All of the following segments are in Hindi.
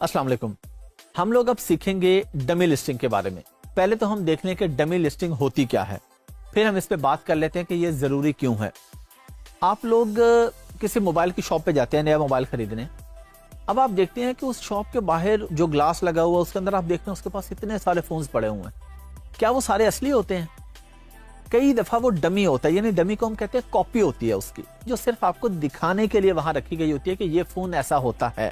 अस्सलाम वालेकुम। हम लोग अब सीखेंगे डमी लिस्टिंग के बारे में। पहले तो हम देख लें कि डमी लिस्टिंग होती क्या है, फिर हम इस पे बात कर लेते हैं कि ये जरूरी क्यों है। आप लोग किसी मोबाइल की शॉप पे जाते हैं नया मोबाइल खरीदने। अब आप देखते हैं कि उस शॉप के बाहर जो ग्लास लगा हुआ है उसके अंदर आप देखते हैं उसके पास इतने सारे फोन्स पड़े हुए हैं। क्या वो सारे असली होते हैं? कई दफा वो डमी होता है, यानी डमी को हम कहते हैं कॉपी होती है उसकी, जो सिर्फ आपको दिखाने के लिए वहां रखी गई होती है कि ये फोन ऐसा होता है।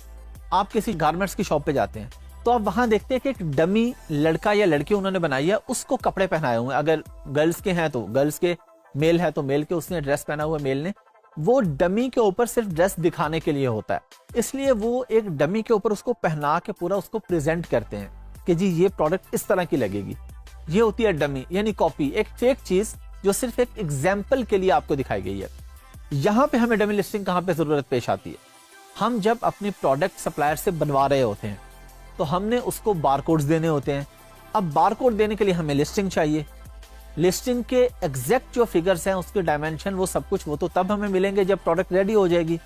आप किसी गारमेंट्स की शॉप पे जाते हैं तो आप वहां देखते हैं कि एक डमी लड़का या लड़की उन्होंने बनाई है, उसको कपड़े पहनाए हुए हैं। अगर गर्ल्स के हैं तो गर्ल्स के, मेल है तो मेल के, उसने ड्रेस पहना हुआ मेल ने। वो डमी के ऊपर सिर्फ ड्रेस दिखाने के लिए होता है, इसलिए वो एक डमी के ऊपर उसको पहना के पूरा उसको प्रेजेंट करते हैं कि जी ये प्रोडक्ट इस तरह की लगेगी। ये होती है डमी, यानी कॉपी, एक फेक चीज जो सिर्फ एक एग्जाम्पल के लिए आपको दिखाई गई है। यहां पे हमें डमी लिस्टिंग कहां पे जरूरत पेश आती है? हम जब अपनी प्रोडक्ट सप्लायर से बनवा रहे होते हैं तो हमने उसको बारकोड्स देने होते हैं। अब बारकोड देने के लिए हमें लिस्टिंग चाहिए। लिस्टिंग के एग्जैक्ट जो फिगर्स हैं, उसके डायमेंशन, वो सब कुछ, वो तो तब हमें मिलेंगे जब प्रोडक्ट रेडी हो जाएगी।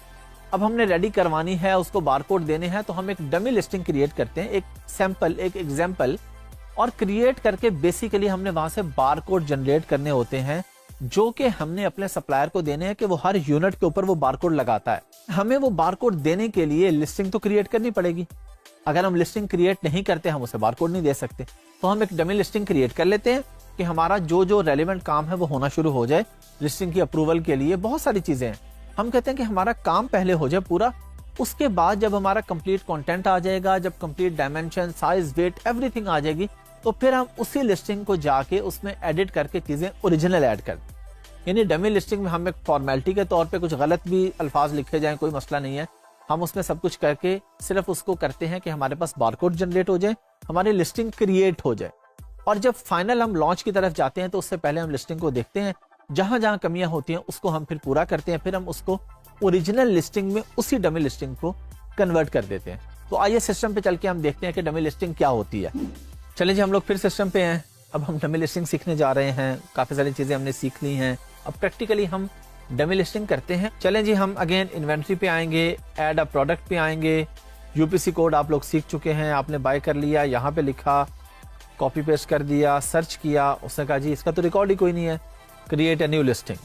अब हमने रेडी करवानी है, उसको बारकोड देने हैं, तो हम एक डमी लिस्टिंग क्रिएट करते हैं, एक सैंपल, एक एग्जाम्पल, और क्रिएट करके बेसिकली हमने वहां से बारकोड जनरेट करने होते हैं, जो कि हमने अपने सप्लायर को देने हैं कि वो हर यूनिट के ऊपर वो बारकोड लगाता है। हमें वो बारकोड देने के लिए लिस्टिंग तो क्रिएट करनी पड़ेगी। अगर हम लिस्टिंग क्रिएट नहीं करते, हम उसे बारकोड नहीं दे सकते। तो हम एक डमी लिस्टिंग क्रिएट कर लेते हैं कि हमारा जो जो रेलेवेंट काम है वो होना शुरू हो जाए। लिस्टिंग की अप्रूवल के लिए बहुत सारी चीजें हैं। हम कहते हैं कि हमारा काम पहले हो जाए पूरा, उसके बाद जब हमारा कंप्लीट कंटेंट आ जाएगा, जब complete dimension, size, weight, everything आ जाएगी, तो फिर हम उसी लिस्टिंग को जाके उसमें एडिट करके चीजें ओरिजिनल ऐड कर। यानी डमी लिस्टिंग में हम एक फॉर्मेलिटी के तौर पे कुछ गलत भी अल्फाज लिखे जाएं, कोई मसला नहीं है। हम उसमें सब कुछ करके सिर्फ उसको करते हैं कि हमारे पास बारकोड जनरेट हो जाए, हमारी लिस्टिंग क्रिएट हो जाए। और जब फाइनल हम लॉन्च की तरफ जाते हैं तो उससे पहले हम लिस्टिंग को देखते हैं, जहां जहां कमियां होती हैं उसको हम फिर पूरा करते हैं, फिर हम उसको ओरिजिनल लिस्टिंग में उसी डमी लिस्टिंग को कन्वर्ट कर देते हैं। तो आइए सिस्टम पे चल के हम देखते हैं कि डमी लिस्टिंग क्या होती है। चलिए जी, हम लोग फिर सिस्टम पे हैं। अब हम डमी लिस्टिंग सीखने जा रहे हैं। काफी सारी चीजें हमने सीख ली हैं, अब प्रैक्टिकली हम डमी लिस्टिंग करते हैं। चलें जी, हम अगेन इन्वेंट्री पे आएंगे, ऐड अ प्रोडक्ट पे आएंगे। यूपीसी कोड आप लोग सीख चुके हैं, आपने बाय कर लिया, यहाँ पे लिखा, कॉपी पेस्ट कर दिया, सर्च किया, उसने कहा जी इसका तो रिकॉर्ड ही कोई नहीं है, create a new listing.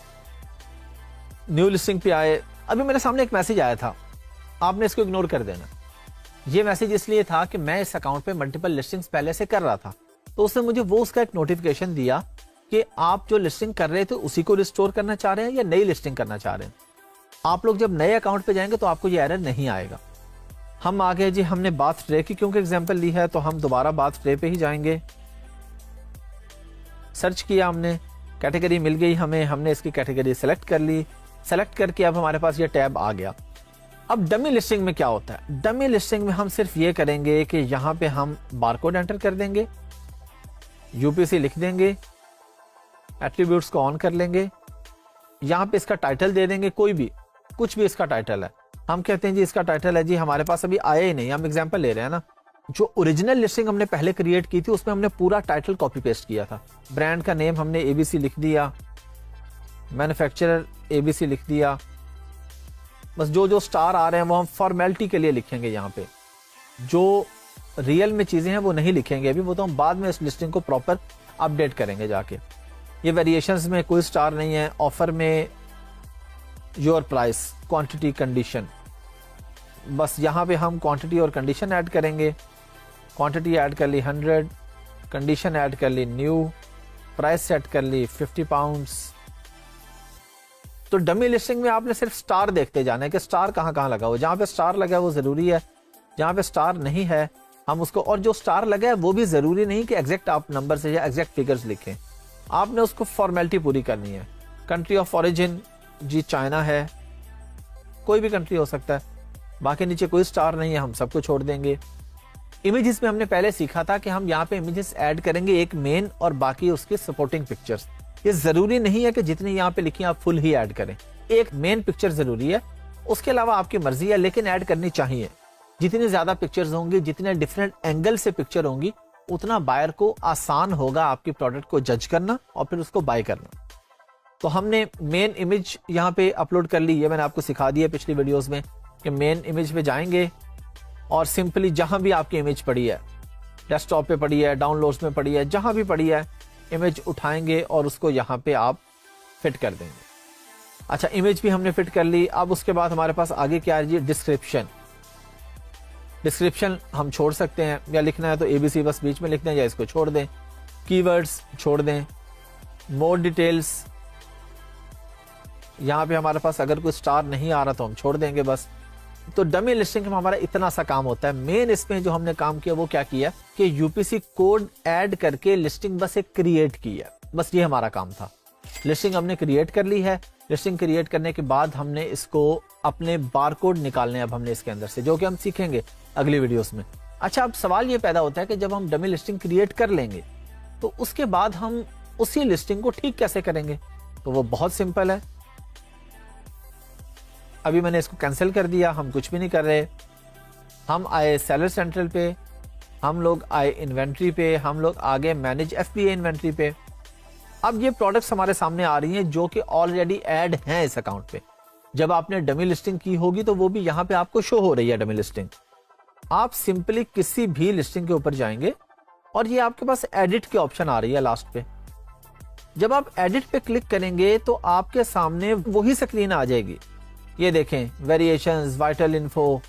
New listing पे आए, अभी मेरे सामने एक मैसेज आया था, आपने इसको इग्नोर कर देना। ये मैसेज इसलिए था कि मैं इस अकाउंट पे मल्टीपल लिस्टिंग्स पहले से कर रहा था, तो उसने मुझे वो उसका एक नोटिफिकेशन दिया कि आप जो लिस्टिंग कर रहे थे उसी को रिस्टोर करना चाह रहे हैं या नई लिस्टिंग करना चाह रहे हैं। आप लोग जब नए अकाउंट पे जाएंगे तो आपको ये एरर नहीं आएगा। हम आगे जी, हमने बाथ ट्रे की क्योंकि एग्जांपल ली है तो हम दोबारा बाथ ट्रे पे ही जाएंगे। सर्च किया हमने, कैटेगरी मिल गई हमें, हमने इसकी कैटेगरी सेलेक्ट कर ली। सेलेक्ट करके अब हमारे पास ये टैब आ गया। अब डमी लिस्टिंग में क्या होता है? डमी लिस्टिंग में हम सिर्फ ये करेंगे कि यहाँ पे हम बारकोड एंटर कर देंगे, यूपीसी लिख देंगे, एट्रीब्यूट्स को ऑन कर लेंगे, यहाँ पे इसका टाइटल दे देंगे, कोई भी, कुछ भी इसका टाइटल है। हम कहते हैं जी इसका टाइटल है जी, हमारे पास अभी आया ही नहीं, हम एग्जांपल ले रहे हैं ना। जो ओरिजिनल लिस्टिंग हमने पहले क्रिएट की थी उसमें हमने पूरा टाइटल कॉपी पेस्ट किया था। ब्रांड का नेम हमने एबीसी लिख दिया, मैन्युफैक्चरर एबीसी लिख दिया। बस जो जो स्टार आ रहे हैं वो हम फॉर्मेलिटी के लिए लिखेंगे। यहाँ पे जो रियल में चीजें हैं वो नहीं लिखेंगे अभी, वो तो हम बाद में इस लिस्टिंग को प्रॉपर अपडेट करेंगे जाके। ये वेरिएशंस में कोई स्टार नहीं है। ऑफर में योर प्राइस, क्वांटिटी, कंडीशन, बस यहाँ पे हम क्वांटिटी और कंडीशन ऐड करेंगे। क्वांटिटी ऐड कर ली 100, कंडीशन ऐड कर ली न्यू, प्राइस सेट कर ली 50 पाउंड्स। तो डमी लिस्टिंग में आपने सिर्फ स्टार देखते जाना है कि स्टार कहाँ कहाँ लगा हुआ। जहाँ पे स्टार लगा है वो जरूरी है, जहाँ पे स्टार नहीं है हम उसको, और जो स्टार लगा है वो भी जरूरी नहीं कि एग्जैक्ट आप नंबर से या एग्जैक्ट फिगर्स लिखें, आपने उसको फॉर्मेलिटी पूरी करनी है। कंट्री ऑफ ओरिजिन जी चाइना है, कोई भी कंट्री हो सकता है, बाकी नीचे कोई स्टार नहीं है, हम सबको छोड़ देंगे। इमेजेस में हमने पहले सीखा था कि हम यहाँ पे इमेजेस ऐड करेंगे, एक मेन और बाकी उसके सपोर्टिंग पिक्चर्स। ये जरूरी नहीं है कि जितनी यहाँ पे लिखी आप फुल ही ऐड करें, एक मेन पिक्चर जरूरी है, उसके अलावा आपकी मर्जी है, लेकिन ऐड करनी चाहिए। जितनी ज्यादा पिक्चर्स होंगी, जितने डिफरेंट एंगल से पिक्चर होंगी, उतना बायर को आसान होगा आपकी प्रोडक्ट को जज करना और फिर उसको बाय करना। तो हमने मेन इमेज यहाँ पे अपलोड कर ली, ये मैंने आपको सिखा दिया पिछली वीडियोस में कि मेन इमेज पे जाएंगे, और सिंपली जहां भी आपकी इमेज पड़ी है, डेस्कटॉप पे पड़ी है, डाउनलोड्स में पड़ी है, जहां भी पड़ी है, इमेज उठाएंगे और उसको यहाँ पे आप फिट कर देंगे। अच्छा, इमेज भी हमने फिट कर ली। अब उसके बाद हमारे पास आगे क्या है जी, डिस्क्रिप्शन। डिस्क्रिप्शन हम छोड़ सकते हैं, या लिखना है तो ABC बस बीच में लिख दें, या इसको छोड़ दें। कीवर्ड्स छोड़ दें। मोर डिटेल्स, यहाँ पे हमारे पास अगर कोई स्टार नहीं आ रहा तो हम छोड़ देंगे बस। तो डमी लिस्टिंग में हमारा इतना सा काम होता है। मेन इसमें जो हमने काम किया वो क्या किया कि UPC कोड ऐड करके लिस्टिंग बस एक क्रिएट की है, बस ये हमारा काम था। लिस्टिंग हमने क्रिएट कर ली है। लिस्टिंग क्रिएट करने के बाद हमने इसको अपने बारकोड निकालने अब हमने इसके अंदर से, जो कि हम सीखेंगे अगली वीडियोस में। अच्छा, अब सवाल ये पैदा होता है कि जब हम डमी लिस्टिंग क्रिएट कर लेंगे तो उसके बाद हम उसी लिस्टिंग को ठीक कैसे करेंगे? तो वो बहुत सिंपल है। अभी मैंने इसको कैंसिल कर दिया, हम कुछ भी नहीं कर रहे। हम आए सेलर सेंट्रल पे, हम लोग आए इन्वेंट्री पे, हम लोग आगे मैनेज FBA इन्वेंट्री पे। अब ये प्रोडक्ट्स हमारे सामने आ रही हैं जो कि ऑलरेडी ऐड हैं इस अकाउंट पे। जब आपने डमी लिस्टिंग की होगी तो वो भी यहाँ पे आपको शो हो रही है डमी लिस्टिंग। आप सिंपली किसी भी लिस्टिंग के ऊपर जाएंगे और ये आपके पास एडिट की ऑप्शन आ रही है लास्ट पे। जब आप एडिट पे क्लिक करेंगे तो आपके सामने वही स्क्रीन आ जाएगी। ये देखें, वेरिएशंस, वाइटल इन्फो,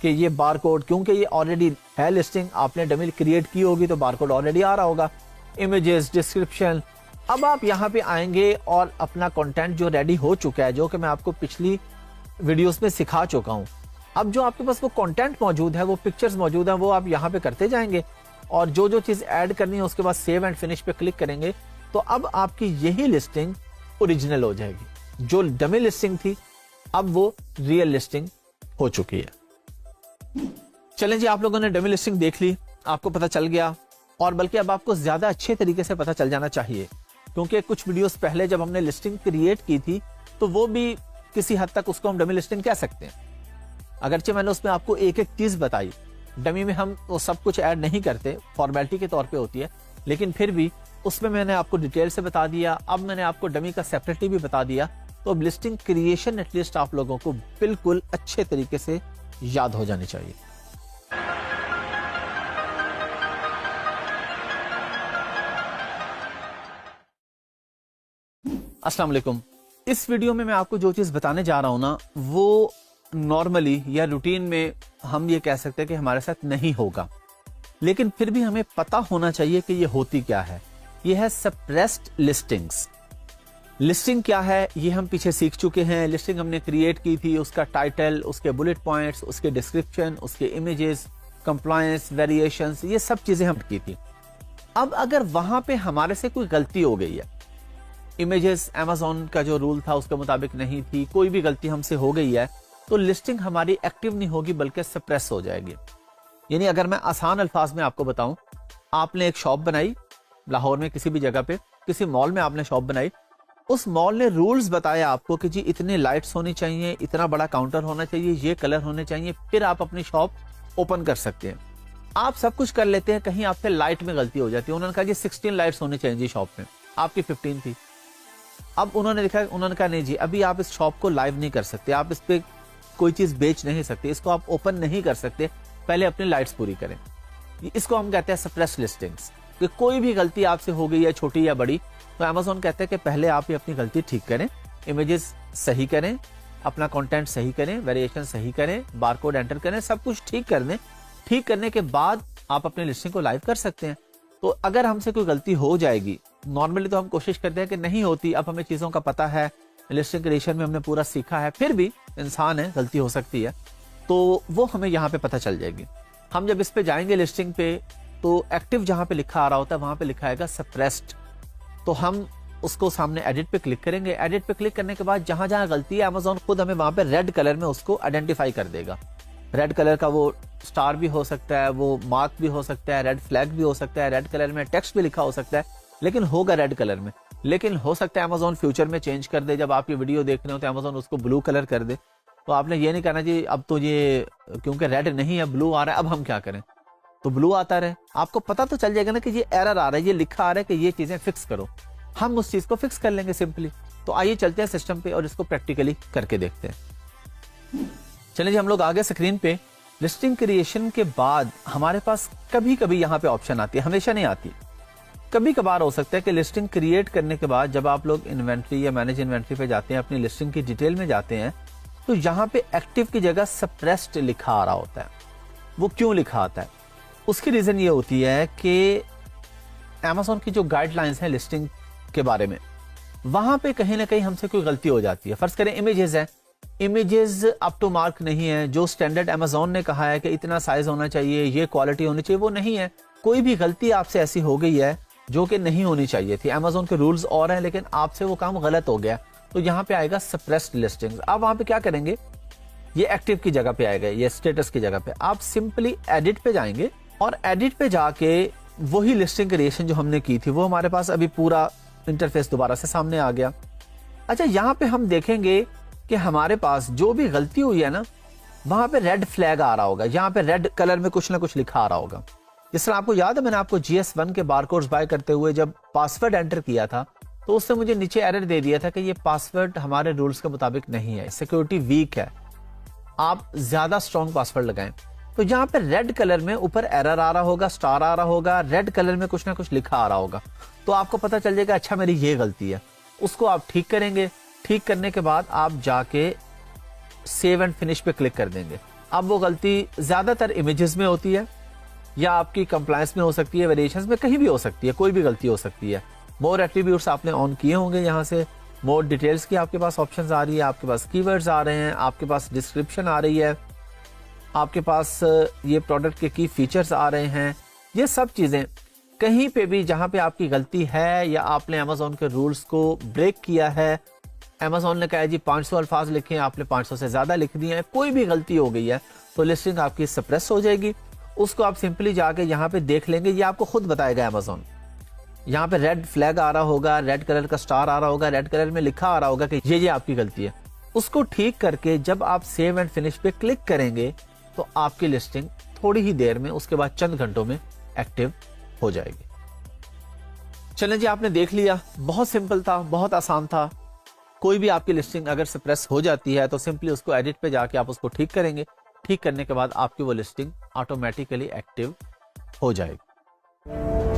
कि ये बारकोड, क्योंकि ये ऑलरेडी है लिस्टिंग, आपने डमी क्रिएट की होगी तो बारकोड ऑलरेडी आ रहा होगा। Images, description. अब आप यहाँ पे आएंगे और अपना कंटेंट जो रेडी हो चुका है, जो कि मैं आपको पिछली वीडियोस में सिखा चुका हूँ, अब जो आपके पास वो कंटेंट मौजूद है, वो पिक्चर्स मौजूद है, वो आप यहाँ पे करते जाएंगे और जो जो चीज ऐड करनी है उसके बाद सेव एंड फिनिश पे क्लिक करेंगे तो अब आपकी यही लिस्टिंग ओरिजिनल हो जाएगी। जो डमी लिस्टिंग थी अब वो रियल लिस्टिंग हो चुकी है। चलें जी, आप लोगों ने डमी लिस्टिंग देख ली, आपको पता चल गया, और बल्कि अब आपको ज्यादा अच्छे तरीके से पता चल जाना चाहिए, क्योंकि कुछ वीडियोस पहले जब हमने लिस्टिंग क्रिएट की थी तो वो भी किसी हद तक उसको हम डमी लिस्टिंग कह सकते हैं। अगरचे मैंने उसमें आपको एक एक चीज बताई। डमी में हम वो सब कुछ ऐड नहीं करते, फॉर्मेलिटी के तौर पे होती है, लेकिन फिर भी उसमें मैंने आपको डिटेल से बता दिया। अब मैंने आपको डमी का सेपरेटली भी बता दिया, तो अब लिस्टिंग क्रिएशन एटलीस्ट आप लोगों को बिल्कुल अच्छे तरीके से याद हो जानी चाहिए। अस्सलाम वालेकुम। इस वीडियो में मैं आपको जो चीज बताने जा रहा हूं ना, वो नॉर्मली या रूटीन में हम ये कह सकते हैं कि हमारे साथ नहीं होगा, लेकिन फिर भी हमें पता होना चाहिए कि ये होती क्या है। ये है सप्रेस्ड लिस्टिंग्स। लिस्टिंग क्या है ये हम पीछे सीख चुके हैं। लिस्टिंग हमने क्रिएट की थी, उसका टाइटल, उसके बुलेट पॉइंट्स, उसके डिस्क्रिप्शन, उसके इमेजेस, कंप्लायंस, वेरिएशंस, ये सब चीजें हम की थी। अब अगर वहां पे हमारे से कोई गलती हो गई है, इमेजेस Amazon का जो रूल था उसके मुताबिक नहीं थी, कोई भी गलती हमसे हो गई है, तो लिस्टिंग हमारी एक्टिव नहीं होगी बल्कि सप्रेस हो जाएगी। यानी अगर मैं आसान अल्फाज में आपको बताऊं, आपने एक शॉप बनाई लाहौर में, किसी भी जगह पे, किसी मॉल में आपने शॉप बनाई, उस मॉल ने रूल्स बताया आपको कि जी इतने लाइट्स होनी चाहिए, इतना बड़ा काउंटर होना चाहिए, ये कलर होने चाहिए, फिर आप अपनी शॉप ओपन कर सकते हैं। आप सब कुछ कर लेते हैं, कहीं आपसे लाइट में गलती हो जाती है। उन्होंने कहा जी 16 लाइट्स होनी चाहिए जी शॉप में, आपकी 15 थी। अब उन्होंने कहा नहीं जी, अभी आप इस शॉप को लाइव नहीं कर सकते, आप इस पे कोई चीज बेच नहीं सकते, इसको आप ओपन नहीं कर सकते, पहले अपनी लाइट्स पूरी करें। इसको हम कहते हैं सप्रेस लिस्टिंग्स। कि कोई भी गलती आपसे हो गई है, छोटी या बड़ी, तो Amazon कहते हैं कि पहले आप ही अपनी गलती ठीक करें, इमेजेस सही करें, अपना कंटेंट सही करें, वेरिएशन सही करें, बारकोड एंटर करें, सब कुछ ठीक कर दें। ठीक करने के बाद आप अपनी लिस्टिंग को लाइव कर सकते हैं। तो अगर हमसे कोई गलती हो जाएगी, नॉर्मली तो हम कोशिश करते हैं कि नहीं होती, अब हमें चीजों का पता है, लिस्टिंग क्रिएशन में हमने पूरा सीखा है, फिर भी इंसान है, गलती हो सकती है, तो वो हमें यहाँ पे पता चल जाएगी। हम जब इस पे जाएंगे लिस्टिंग पे, तो एक्टिव जहां पे लिखा आ रहा होता है वहां पे लिखा आएगा सप्रेस्ड, तो हम उसको सामने एडिट पे क्लिक करेंगे। एडिट पे क्लिक करने के बाद जहां जहां गलती है Amazon खुद हमें वहां पे रेड कलर में उसको आइडेंटिफाई कर देगा। रेड कलर का वो स्टार भी हो सकता है, वो मार्क भी हो सकता है, रेड फ्लैग भी हो सकता है, रेड कलर में टेक्स्ट भी लिखा हो सकता है, लेकिन होगा रेड कलर में। लेकिन हो सकता है Amazon फ्यूचर में चेंज कर दे, जब आप ये वीडियो देख रहे हो तो Amazon उसको ब्लू कलर कर दे। तो आपने ये नहीं कहना जी अब तो ये क्योंकि रेड नहीं है ब्लू आ रहा है, अब हम क्या करें, तो ब्लू आता रहे। आपको पता तो चल जाएगा ना कि ये एरर आ रहा है, ये लिखा आ रहा है कि ये चीजें फिक्स करो, हम उस चीज को फिक्स कर लेंगे सिंपली। तो आइए चलते हैं सिस्टम पे और इसको प्रैक्टिकली करके देखते हैं। चलिए जी, हम लोग आगे स्क्रीन पे लिस्टिंग क्रिएशन के बाद हमारे पास कभी कभी यहाँ पे ऑप्शन आती है, हमेशा नहीं आती, कभी कभार हो सकता है कि लिस्टिंग क्रिएट करने के बाद जब आप लोग इन्वेंट्री या मैनेज इन्वेंट्री पे जाते हैं, अपनी लिस्टिंग की डिटेल में जाते हैं, तो यहाँ पे एक्टिव की जगह सप्रेस्ड लिखा आ रहा होता है। वो क्यों लिखा आता है? उसकी रीजन ये होती है कि Amazon की जो गाइडलाइंस है लिस्टिंग के बारे में, वहां पे कहीं ना कहीं हमसे कोई गलती हो जाती है। फर्ज करें इमेजेस है, इमेजेस अप टू मार्क नहीं है, जो स्टैंडर्ड Amazon ने कहा है कि इतना साइज होना चाहिए, ये क्वालिटी होनी चाहिए, वो नहीं है। कोई भी गलती आपसे ऐसी हो गई है जो कि नहीं होनी चाहिए थी। Amazon के रूल्स और हैं, लेकिन आपसे वो काम गलत हो गया, तो यहाँ पे आएगा सप्रेस्ड लिस्टिंग्स। आप वहां पे क्या करेंगे, ये एक्टिव की जगह पे आएगा, ये स्टेटस की जगह पे आप सिंपली एडिट पे जाएंगे और एडिट पे जाके वही लिस्टिंग क्रिएशन जो हमने की थी वो हमारे पास अभी पूरा इंटरफेस दोबारा से सामने आ गया। अच्छा, यहाँ पे हम देखेंगे कि हमारे पास जो भी गलती हुई है ना, वहां पे रेड फ्लैग आ रहा होगा, यहाँ पे रेड कलर में कुछ ना कुछ लिखा आ रहा होगा। जिस तरह आपको याद है, मैंने आपको GS1 के बारकोड्स बाय करते हुए जब पासवर्ड एंटर किया था, तो उससे मुझे नीचे एरर दे दिया था कि ये पासवर्ड हमारे रूल्स के मुताबिक नहीं है, सिक्योरिटी वीक है, आप ज्यादा स्ट्रॉन्ग पासवर्ड लगाएं। तो यहाँ पे रेड कलर में ऊपर एरर आ रहा होगा, स्टार आ रहा होगा, रेड कलर में कुछ ना कुछ लिखा आ रहा होगा, तो आपको पता चल जाएगा अच्छा मेरी ये गलती है। उसको आप ठीक करेंगे। ठीक करने के बाद आप जाके सेव एंड फिनिश पे क्लिक कर देंगे। अब वो गलती ज्यादातर इमेजेस में होती है या आपकी कंप्लायंस में हो सकती है, वेरिएशंस में कहीं भी हो सकती है, कोई भी गलती हो सकती है। मोर एट्रीब्यूट्स आपने ऑन किए होंगे, यहाँ से मोर डिटेल्स की आपके पास ऑप्शंस आ रही है, आपके पास कीवर्ड्स आ रहे हैं, आपके पास डिस्क्रिप्शन आ रही है, आपके पास ये प्रोडक्ट के की फीचर्स आ रहे हैं। ये सब चीजें कहीं पे भी जहां पे आपकी गलती है या आपने Amazon के रूल्स को ब्रेक किया है, Amazon ने कहा जी 500 अल्फाज लिखे हैं, आपने 500 से ज्यादा लिख दिए हैं, कोई भी गलती हो गई है, तो लिस्टिंग आपकी सप्रेस हो जाएगी। उसको आप सिंपली जाके यहाँ पे देख लेंगे, ये आपको खुद बताएगा Amazon। यहाँ पे रेड फ्लैग आ रहा होगा, रेड कलर का स्टार आ रहा होगा, रेड कलर में लिखा आ रहा होगा कि ये आपकी गलती है। उसको ठीक करके जब आप सेव एंड फिनिश पे क्लिक करेंगे तो आपकी लिस्टिंग थोड़ी ही देर में, उसके बाद चंद घंटों में एक्टिव हो जाएगी। चलें जी, आपने देख लिया, बहुत सिंपल था, बहुत आसान था। कोई भी आपकी लिस्टिंग अगर सप्रेस हो जाती है तो सिंपली उसको एडिट पे जाके आप उसको ठीक करेंगे। ठीक करने के बाद आपकी वो लिस्टिंग ऑटोमेटिकली एक्टिव हो जाएगी।